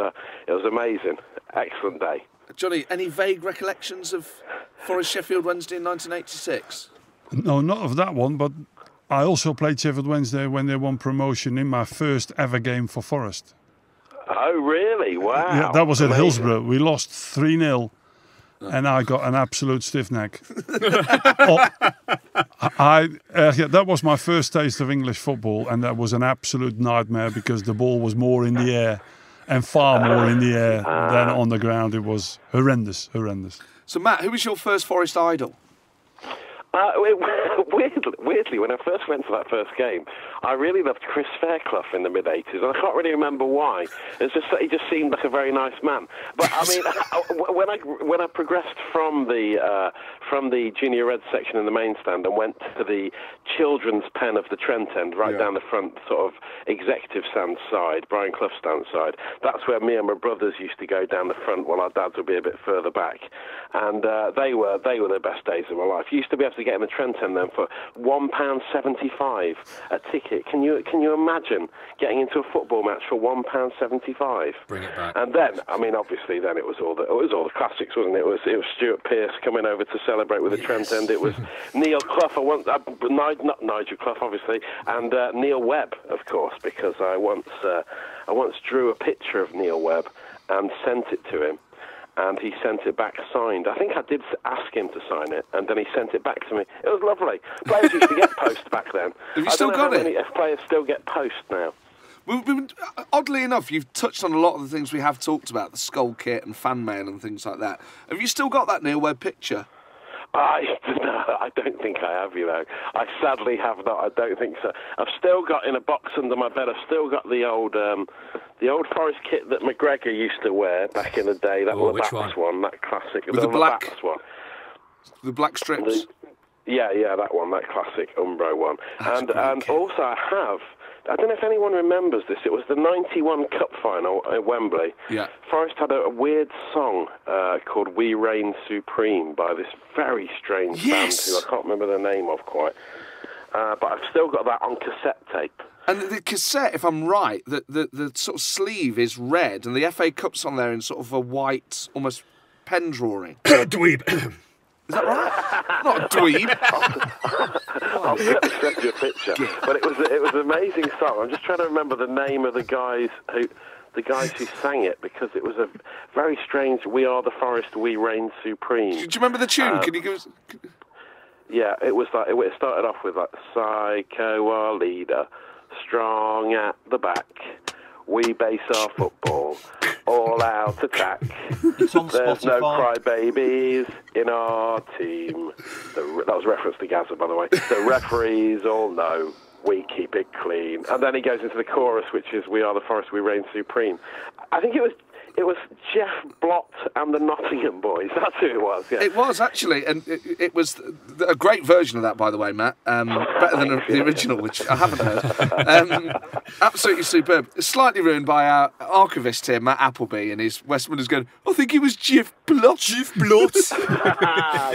Speaker 6: amazing, excellent day.
Speaker 1: Johnny, any vague recollections of Forest Sheffield Wednesday in 1986?
Speaker 4: No, not of that one, but I also played Sheffield Wednesday when they won promotion in my first ever game for Forest.
Speaker 6: Oh, really? Wow.
Speaker 4: Yeah, that was at
Speaker 6: amazing.
Speaker 4: Hillsborough. We lost 3-0, and I got an absolute stiff neck. That was my first taste of English football, and that was an absolute nightmare because the ball was more in the air. and far more in the air than on the ground. It was horrendous.
Speaker 1: So, Matt, who was your first Forest idol?
Speaker 6: Weirdly, when I first went to that first game, I really loved Chris Fairclough in the mid-'80s, and I can't really remember why. It's just that he just seemed like a very nice man. But I mean, when I progressed from the junior red section in the main stand and went to the children's pen of the Trent end, right down the front, sort of executive stand side, Brian Clough stand side, that's where me and my brothers used to go down the front, while our dads would be a bit further back. And they were the best days of my life. You used to be able to get in the Trent end then for £1.75 a ticket. Can you imagine getting into a football match for £1.75?
Speaker 2: Bring it back.
Speaker 6: And then, I mean, obviously, then it was all the classics, wasn't it? It was Stuart Pearce coming over to celebrate with the Trent end. It was Neil Clough. Not Nigel Clough, obviously, and Neil Webb, of course, because I once drew a picture of Neil Webb and sent it to him. And he sent it back signed. I think I did ask him to sign it, and then he sent it back to me. It was lovely. Players used to get post back then.
Speaker 1: Have you still got it?
Speaker 6: If players still get post now.
Speaker 1: Oddly enough, you've touched on a lot of the things we have talked about, the skull kit and fan mail and things like that. Have you still got that Neil Webb picture?
Speaker 6: I don't think I have, you know. I sadly have not. I don't think so. I've still got in a box under my bed. I've still got the old Forest kit that McGregor used to wear back in the day. That was the one, that classic.
Speaker 1: With the black
Speaker 6: one.
Speaker 1: The black strips.
Speaker 6: Yeah, that one, that classic Umbro one.
Speaker 1: That's
Speaker 6: and also I have. I don't know if anyone remembers this. It was the 91 Cup final at Wembley.
Speaker 1: Yeah.
Speaker 6: Forest had a weird song called We Reign Supreme by this very strange band who I can't remember the name of quite. But I've still got that on cassette tape.
Speaker 1: And the cassette, if I'm right, the sort of sleeve is red and the FA Cup's on there in sort of a white, almost pen drawing.
Speaker 2: Dweeb.
Speaker 1: Is that right? Not a dweeb.
Speaker 6: I'll send you a picture. But it was an amazing song. I'm just trying to remember the name of the guys who sang it, because it was a very strange "We Are the Forest, We Reign Supreme."
Speaker 1: Do you remember the tune? Can you give us?
Speaker 6: Yeah, it was like it started off with like "Psycho, our leader, strong at the back. We base our football all out attack.
Speaker 5: It's on
Speaker 6: There's
Speaker 5: Spotify.
Speaker 6: no crybabies in our team." That was reference to Gaza, by the way. The referees all know we keep it clean. And then he goes into the chorus, which is "We are the Forest, we reign supreme." I think it was Jeff Blott and the Nottingham Boys. That's who it was, yeah.
Speaker 1: It was, actually, and it was a great version of that, by the way, Matt. Better than the original, which I haven't heard. Absolutely superb. Slightly ruined by our archivist here, Matt Appleby, and his Westmonders going, "I think it was Jeff Blott." Jeff Blott.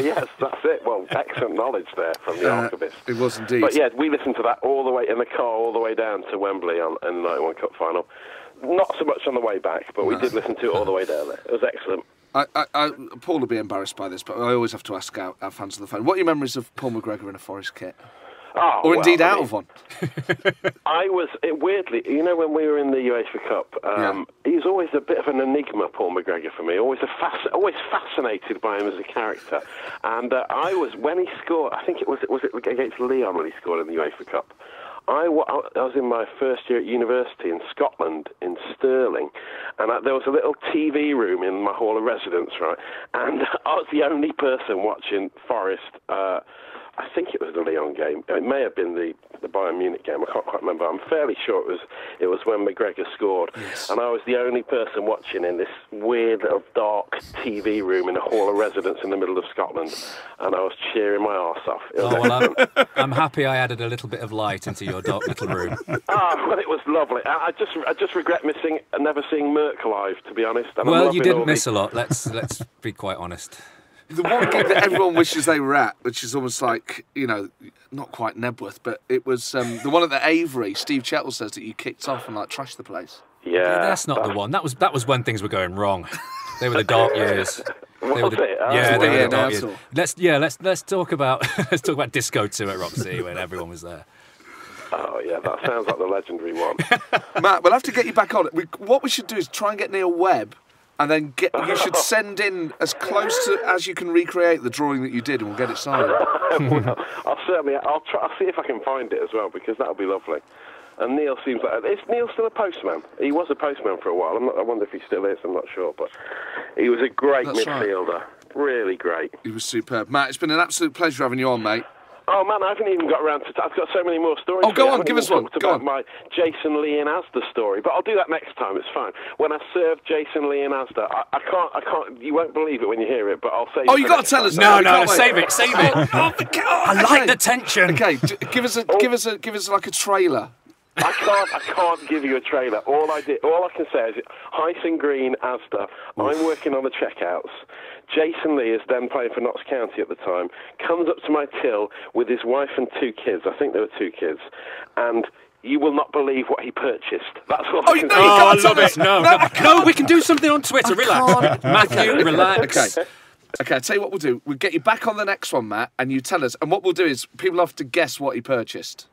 Speaker 6: Yes, that's it. Well, excellent knowledge there from the archivist.
Speaker 1: It was indeed.
Speaker 6: But yeah, we listened to that all the way in the car, all the way down to Wembley in the 91 Cup final. Not so much on the way back, but we did listen to it all the way down there. It was excellent.
Speaker 1: Paul will be embarrassed by this, but I always have to ask our fans of the phone, what are your memories of Paul McGregor in a Forest kit? Or indeed out of one?
Speaker 6: Weirdly, you know, when we were in the UEFA Cup, he was always a bit of an enigma, Paul McGregor, for me. Always fascinated by him as a character. And when he scored, I think it was against Leon when he scored in the UEFA Cup. I was in my first year at university in Scotland, in Stirling, and there was a little TV room in my hall of residence, right? And I was the only person watching Forest. I think it was the Lyon game. It may have been the Bayern Munich game. I can't quite remember. I'm fairly sure it was when McGregor scored. Yes. And I was the only person watching in this weird little dark TV room in a hall of residence in the middle of Scotland. And I was cheering my arse off.
Speaker 2: I'm happy I added a little bit of light into your dark little room.
Speaker 6: Well, it was lovely. I just regret never seeing Merck live, to be honest. And
Speaker 2: well, you didn't miss a lot. Let's be quite honest.
Speaker 1: The one gig that everyone wishes they were at, which is almost like, you know, not quite Nebworth, but it was the one at the Avery. Steve Chettle says that you kicked off and like trashed the place.
Speaker 6: Yeah,
Speaker 2: that's not the one. That was when things were going wrong. They were the dark years.
Speaker 6: They were
Speaker 2: the dark years. Let's talk about Disco 2 at Roxy when everyone was there.
Speaker 6: Oh yeah, that sounds like the legendary one.
Speaker 1: Matt, we'll have to get you back on it. What we should do is try and get Neil Webb. And then you should send in as close to as you can recreate the drawing that you did, and we'll get it signed.
Speaker 6: Well, I'll see if I can find it as well, because that'll be lovely. And Neil seems like... Is Neil still a postman? He was a postman for a while. I wonder if he still is. I'm not sure. But he was a great midfielder. Right. Really great.
Speaker 1: He was superb. Matt, it's been an absolute pleasure having you on, mate.
Speaker 6: Oh, man, I haven't even got around to... I've got so many more stories.
Speaker 1: Oh, go on, give us one.
Speaker 6: Go on. My Jason Lee and Asda story, but I'll do that next time. It's fine. When I served Jason Lee and Asda, I can't... You won't believe it when you hear it, but I'll say...
Speaker 1: Oh, you got to tell us.
Speaker 2: No, save it. I like the tension.
Speaker 1: Okay, give us like a trailer.
Speaker 6: I can't give you a trailer. All I can say is Hyson Green, Asda. I'm working on the checkouts. Jason Lee is then playing for Notts County at the time. Comes up to my till with his wife and 2 kids. I think there were 2 kids, and you will not believe what he purchased. That's what I can say.
Speaker 2: I love it. No, we can do something on Twitter. Relax, Matthew. Relax.
Speaker 1: Okay, I'll tell you what we'll do. We'll get you back on the next one, Matt, and you tell us. And what we'll do is people have to guess what he purchased.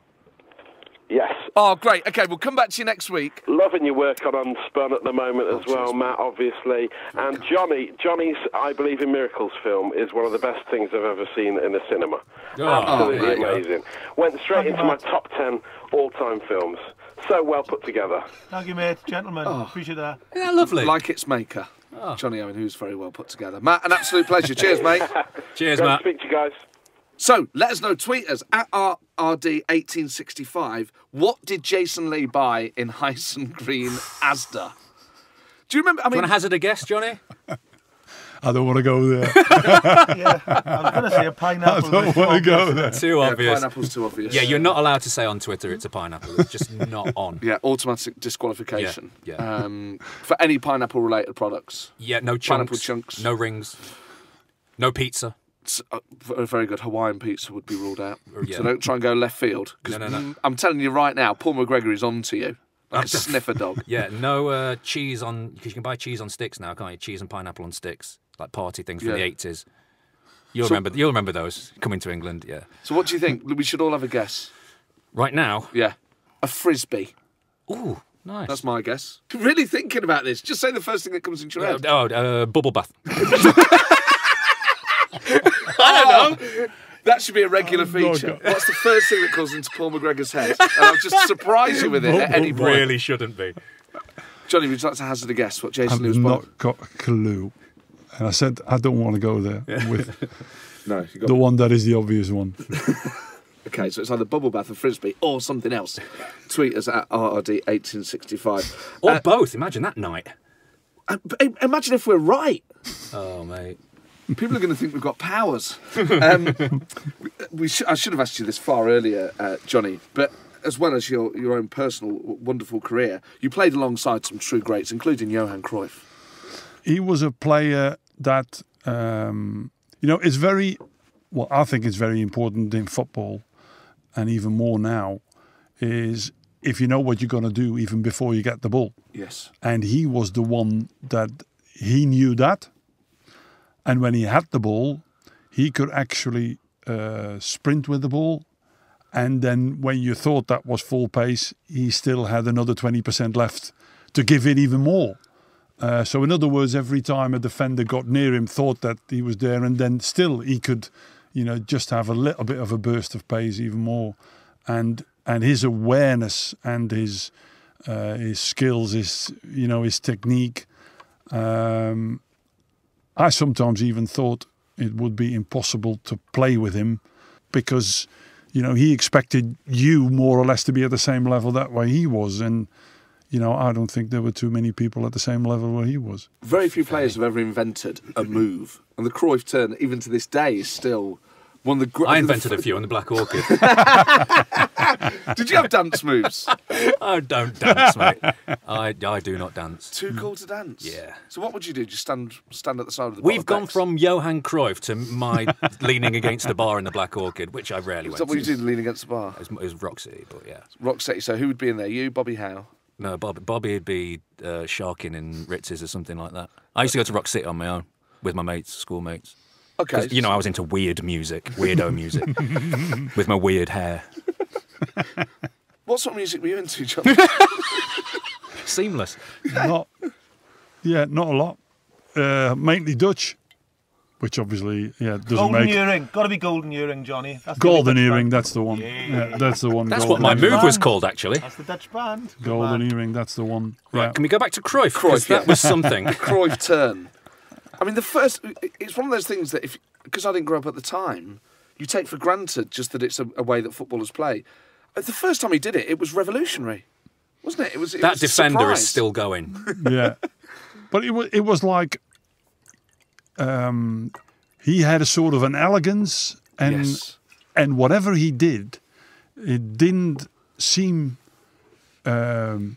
Speaker 6: Yes.
Speaker 1: Oh, great. Okay, we'll come back to you next week.
Speaker 6: Loving your work on Unspun at the moment as well, Matt, obviously. And Johnny's I Believe in Miracles film is one of the best things I've ever seen in a cinema. Absolutely amazing. Went straight into my top 10 all-time films. So well put together.
Speaker 5: Thank you, mate. Gentlemen, appreciate that.
Speaker 2: Yeah, lovely.
Speaker 1: Like its maker. Johnny Owen, who's very well put together. Matt, an absolute pleasure. Cheers, mate.
Speaker 2: Cheers,
Speaker 6: Great
Speaker 2: Matt.
Speaker 6: to speak to you guys.
Speaker 1: So, let us know. Tweet us at RRD1865. What did Jason Lee buy in Hyson Green Asda? Do you remember?
Speaker 2: Do you want to hazard a guess, Johnny?
Speaker 4: I don't want to go there.
Speaker 5: Yeah, I was going to say a pineapple.
Speaker 4: I don't want to go there.
Speaker 2: Too obvious.
Speaker 1: Pineapple's too obvious.
Speaker 2: Yeah, you're not allowed to say on Twitter it's a pineapple. It's just not on.
Speaker 1: Yeah, automatic disqualification.
Speaker 2: Yeah.
Speaker 1: For any pineapple-related products.
Speaker 2: Yeah, no chunks.
Speaker 1: Pineapple chunks.
Speaker 2: No rings. No pizza.
Speaker 1: A very good Hawaiian pizza would be ruled out.
Speaker 2: Yeah.
Speaker 1: So don't try and go left field.
Speaker 2: No.
Speaker 1: I'm telling you right now, Paul McGregor is on to you. Like a sniffer dog.
Speaker 2: Yeah, no cheese on... Because you can buy cheese on sticks now, can't you? Cheese and pineapple on sticks. Like party things from the 80s. You'll remember those coming to England, yeah.
Speaker 1: So what do you think? We should all have a guess.
Speaker 2: Right now?
Speaker 1: Yeah. A Frisbee.
Speaker 2: Ooh, nice.
Speaker 1: That's my guess. Really thinking about this. Just say the first thing that comes into your head.
Speaker 2: Bubble bath.
Speaker 1: I don't know. That should be a regular feature. What's the first thing that comes into Paul McGregor's head? And I'll just surprise you with it at any point.
Speaker 2: Really shouldn't be.
Speaker 1: Johnny, would you like to hazard a guess what Jason Lee was
Speaker 4: I've
Speaker 1: buying?
Speaker 4: not got a clue. And I said, I don't want to go there with
Speaker 1: No,
Speaker 4: the one that is the obvious one.
Speaker 1: Okay, so it's either bubble bath or Frisbee or something else. Tweet us at RRD1865.
Speaker 2: Or both. Imagine that night.
Speaker 1: Imagine if we're right.
Speaker 2: Oh, mate.
Speaker 1: People are going to think we've got powers. I should have asked you this far earlier, Johnny, but as well as your own personal wonderful career, you played alongside some true greats, including Johan Cruyff.
Speaker 4: He was a player that, it's very, well, I think it's very important in football, and even more now, is if you know what you're going to do even before you get the ball.
Speaker 1: Yes.
Speaker 4: And he was the one that he knew that. And when he had the ball, he could actually sprint with the ball. And then when you thought that was full pace, he still had another 20% left to give it even more. So in other words, every time a defender got near him, thought that he was there, and then still he could, just have a little bit of a burst of pace even more. And his awareness and his skills, his technique. I sometimes even thought it would be impossible to play with him because, he expected you more or less to be at the same level that way he was. And, I don't think there were too many people at the same level where he was.
Speaker 1: Very few players have ever invented a move. And the Cruyff turn, even to this day, is still one of the...
Speaker 2: I invented a few on the Black Orchid.
Speaker 1: Did you have dance moves?
Speaker 2: I don't dance, mate. I do not dance.
Speaker 1: Too cool to dance?
Speaker 2: Yeah.
Speaker 1: So what would you do? Just stand at the side of the bar?
Speaker 2: We've gone from Johan Cruyff to my leaning against the bar in the Black Orchid, which I rarely went to.
Speaker 1: Is that what you did, leaning against the bar?
Speaker 2: It was Rock City, but yeah.
Speaker 1: Rock City. So who would be in there? You, Bobby Howe?
Speaker 2: No, Bobby would be sharking in Ritz's or something like that. I used to go to Rock City on my own with my mates, schoolmates.
Speaker 1: Okay.
Speaker 2: I was into weird music, weirdo music, with my weird hair.
Speaker 1: What sort of music were you into, John?
Speaker 2: Seamless.
Speaker 4: Not a lot. Mainly Dutch. which obviously doesn't
Speaker 5: Golden
Speaker 4: make
Speaker 5: earring. Got to be golden earring, Johnny. That's the
Speaker 4: golden
Speaker 5: Dutch
Speaker 4: earring.
Speaker 5: band.
Speaker 4: That's the one. Yeah, that's the one.
Speaker 2: That's
Speaker 4: golden
Speaker 2: what my
Speaker 4: earring.
Speaker 2: move was called, actually.
Speaker 5: That's the Dutch band. Good
Speaker 4: Golden
Speaker 5: man.
Speaker 4: earring. That's the one.
Speaker 2: Right,
Speaker 4: Yeah.
Speaker 2: can we go back to Cruyff? 'Cause
Speaker 1: Cruyff,
Speaker 2: that was something.
Speaker 1: Cruyff turn. I mean, it's one of those things that because I didn't grow up at the time, you take for granted just that it's a way that footballers play. The first time he did it, it was revolutionary, wasn't it? It was
Speaker 2: That
Speaker 1: was a
Speaker 2: defender is
Speaker 1: surprise.
Speaker 2: still going.
Speaker 4: Yeah, but it was like he had a sort of an elegance, and
Speaker 1: Yes.
Speaker 4: and whatever he did, it didn't seem to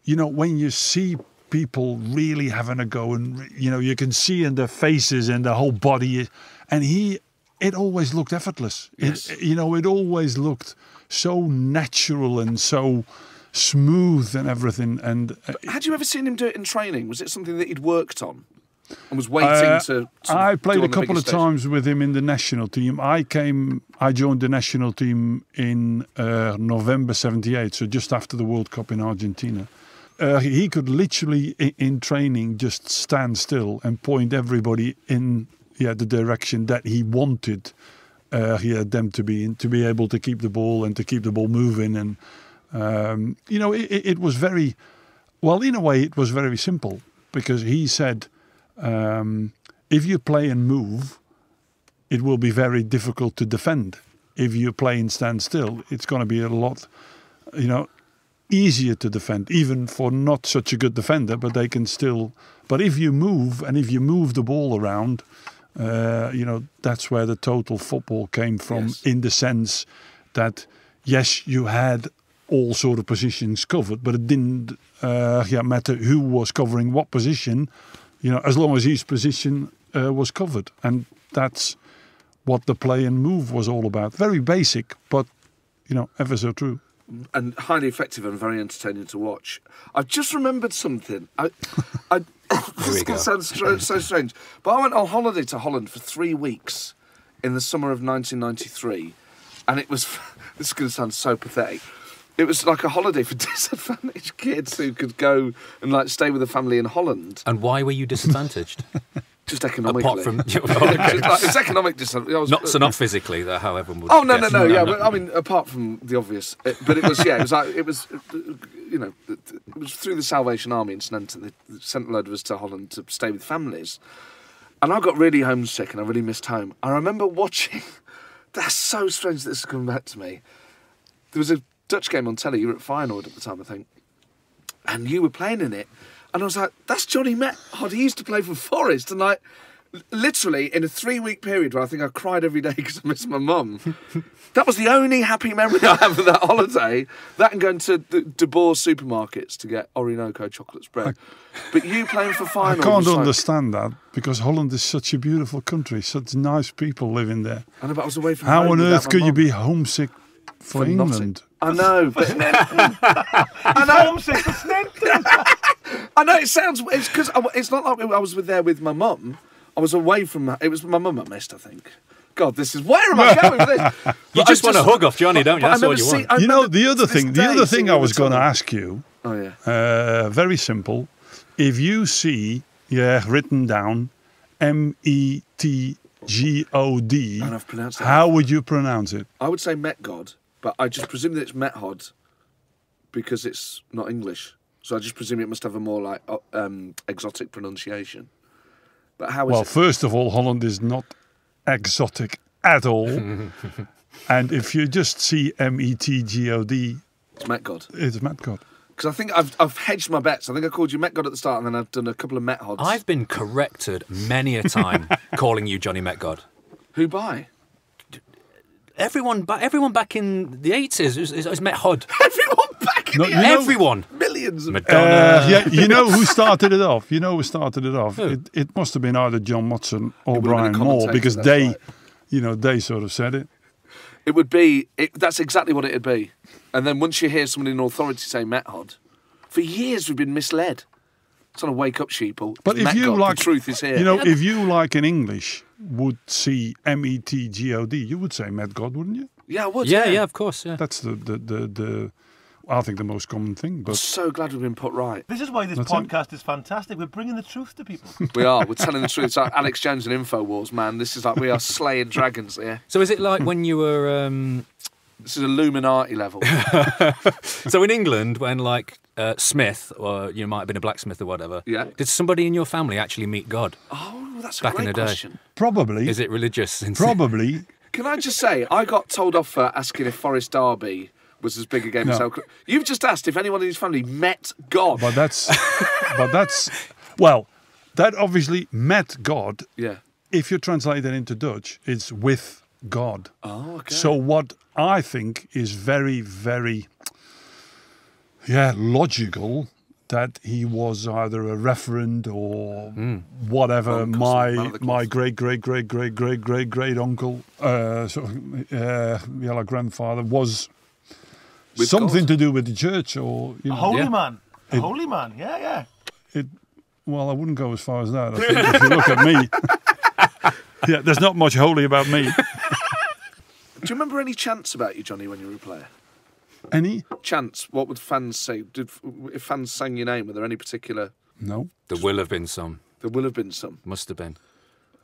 Speaker 4: when you see people really having a go, and you can see in their faces and their whole body, and it always looked effortless.
Speaker 1: Yes.
Speaker 4: It always looked so natural and so smooth and everything. And
Speaker 1: Had you ever seen him do it in training? Was it something that he'd worked on and was waiting to
Speaker 4: I played
Speaker 1: do
Speaker 4: a
Speaker 1: on the
Speaker 4: couple of
Speaker 1: biggest stage?
Speaker 4: times with him in the national team. I joined the national team in November '78, so just after the World Cup in Argentina. He could literally, in training, just stand still and point everybody in the direction that he wanted them to be in, to be able to keep the ball and to keep the ball moving. And, it was very, well, in a way, it was very simple, because he said, if you play and move, it will be very difficult to defend. If you play and stand still, it's going to be a lot, easier to defend, even for not such a good defender, but they can still. But if you move, and if you move the ball around, that's where the total football came from,
Speaker 1: Yes.
Speaker 4: in the sense that, yes, you had all sort of positions covered, but it didn't matter who was covering what position, as long as his position was covered. And that's what the play and move was all about. Very basic, but, ever so true.
Speaker 1: And highly effective and very entertaining to watch. I've just remembered something. This
Speaker 2: go.
Speaker 1: sounds so strange, but I went on holiday to Holland for 3 weeks in the summer of 1993, and it was. This is going to sound so pathetic. It was like a holiday for disadvantaged kids who could go and stay with a family in Holland.
Speaker 2: And why were you disadvantaged?
Speaker 1: Just economically.
Speaker 2: Apart from...
Speaker 1: It's economic disadvantage.
Speaker 2: Not phically, though, however one would
Speaker 1: Oh no,
Speaker 2: guess.
Speaker 1: yeah, but I mean, apart from the obvious, but it was it was through the Salvation Army in St. They sent a load of us to Holland to stay with families, and I got really homesick and I really missed home. I remember watching. That's so strange that this is coming back to me. There was a Dutch game on telly. You were at Feyenoord at the time, I think, and you were playing in it. And I was like, that's Johnny Metgod. He used to play for Forest. And literally in a 3-week period where I think I cried every day because I missed my mum. That was the only happy memory I have of that holiday. That and going to the De Boer supermarkets to get Orinoco chocolate spread. But you playing for Feyenoord.
Speaker 4: I can't understand that, because Holland is such a beautiful country. Such nice people living there.
Speaker 1: I know, but I was away from
Speaker 4: How
Speaker 1: home
Speaker 4: on
Speaker 1: without
Speaker 4: earth
Speaker 1: my
Speaker 4: could you
Speaker 1: mum.
Speaker 4: be homesick for England?
Speaker 1: nothing. I know, but
Speaker 5: I know. I'm sick of Snedden.
Speaker 1: I know it's because it's not like I was there with my mum. I was away from it was my mum I missed, I think. God, where am I going with this?
Speaker 2: You just want a hug off Johnny, don't you?
Speaker 1: But I
Speaker 2: That's all
Speaker 1: remember
Speaker 2: you
Speaker 1: seeing-
Speaker 2: want.
Speaker 1: I remember
Speaker 4: The other
Speaker 1: to this
Speaker 4: thing,
Speaker 1: day
Speaker 4: I was
Speaker 1: seeing
Speaker 4: going to
Speaker 1: all the
Speaker 4: ask you,
Speaker 1: Oh yeah.
Speaker 4: very simple. If you see, written down, Metgod,
Speaker 1: And I've pronounced that.
Speaker 4: how would you pronounce it?
Speaker 1: I would say Metgod, but I just presume that it's Method because it's not English. So I just presume it must have a more exotic pronunciation. But how is
Speaker 4: Well,
Speaker 1: it?
Speaker 4: first of all, Holland is not exotic at all. And if you just see Metgod,
Speaker 1: It's Metgod.
Speaker 4: it's Metgod.
Speaker 1: Because I think I've hedged my bets. I think I called you Metgod at the start, and then I've done a couple of Methods.
Speaker 2: I've been corrected many a time calling you Johnny Metgod.
Speaker 1: Who by?
Speaker 2: Everyone back in the 80s is Method.
Speaker 1: Everyone back in
Speaker 4: No,
Speaker 1: the
Speaker 4: you know-
Speaker 2: Everyone.
Speaker 1: millions of
Speaker 2: Madonna.
Speaker 4: You know who started it off?
Speaker 2: Who?
Speaker 4: It must have been either John Motson or
Speaker 1: It would have been
Speaker 4: Brian
Speaker 1: a
Speaker 4: Moore,
Speaker 1: commentator,
Speaker 4: because
Speaker 1: that's
Speaker 4: they,
Speaker 1: right.
Speaker 4: they sort of said it.
Speaker 1: It would be. That's exactly what it'd be. And then once you hear someone in authority say Method, for years we've been misled. It's on a wake up, sheeple.
Speaker 4: But
Speaker 1: It's
Speaker 4: if you
Speaker 1: Metgod,
Speaker 4: like,
Speaker 1: the truth is here.
Speaker 4: if you like in English would see Metgod, you would say Metgod, wouldn't you?
Speaker 1: Yeah, I would.
Speaker 2: Yeah, of course, yeah.
Speaker 4: That's the I think, the most common thing.
Speaker 1: I'm
Speaker 4: But
Speaker 1: so glad we've been put right.
Speaker 5: This is why this
Speaker 4: That's it.
Speaker 5: podcast is fantastic. We're bringing the truth to people.
Speaker 1: We are. We're telling the truth. It's like Alex Jones and InfoWars, man. This is like we are slaying dragons here.
Speaker 2: So is it like when you were...
Speaker 1: This is Illuminati level.
Speaker 2: So in England, when like Smith, or you might have been a blacksmith or whatever,
Speaker 1: Yeah.
Speaker 2: did somebody in your family actually meet God?
Speaker 1: Oh, that's a
Speaker 2: Back in
Speaker 1: great
Speaker 2: the day.
Speaker 1: question.
Speaker 4: probably,
Speaker 2: Is it religious?
Speaker 4: probably,
Speaker 1: Can I just say, I got told off for asking if Forest Derby was as big a game as
Speaker 4: No.
Speaker 1: El Cruyff. You've just asked if anyone in his family met God.
Speaker 4: but that's, well, that obviously met God.
Speaker 1: Yeah.
Speaker 4: If you translate that into Dutch, it's with God.
Speaker 1: Oh, okay.
Speaker 4: So what I think is very, very, logical that he was either a referend or whatever.
Speaker 1: Well, man of the
Speaker 4: My
Speaker 1: cloth.
Speaker 4: great uncle, like grandfather, was
Speaker 1: With
Speaker 4: something
Speaker 1: God.
Speaker 4: to do with the church, or
Speaker 5: A holy
Speaker 2: Yeah.
Speaker 5: man. A holy man. Yeah.
Speaker 4: Well, I wouldn't go as far as that. I think if you look at me, there's not much holy about me.
Speaker 1: Do you remember any chants about you, Johnny, when you were a player?
Speaker 4: Any?
Speaker 1: Chants? What would fans say? If fans sang your name, were there any particular...
Speaker 4: No.
Speaker 2: There will have been some.
Speaker 1: There will have been some.
Speaker 2: Must have been.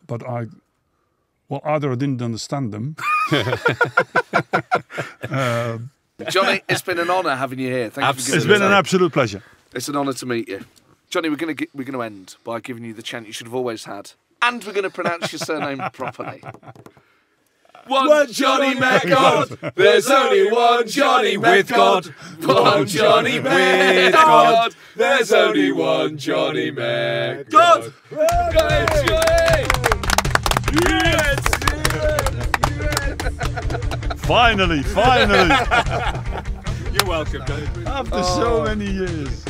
Speaker 4: But either I didn't understand them.
Speaker 1: Johnny, it's been an honour having you here. Thank you for
Speaker 2: Absolutely.
Speaker 1: giving
Speaker 4: It's
Speaker 1: us
Speaker 4: been an
Speaker 1: that.
Speaker 4: absolute pleasure.
Speaker 1: It's an honour to meet you. Johnny, we're going to end by giving you the chant you should have always had. And we're going to pronounce your surname properly. One Johnny Metgod. There's only one Johnny
Speaker 2: with God.
Speaker 1: One Johnny
Speaker 2: with
Speaker 1: God. There's only one Johnny Metgod.
Speaker 4: Finally.
Speaker 2: You're welcome, Dave.
Speaker 4: After so many years.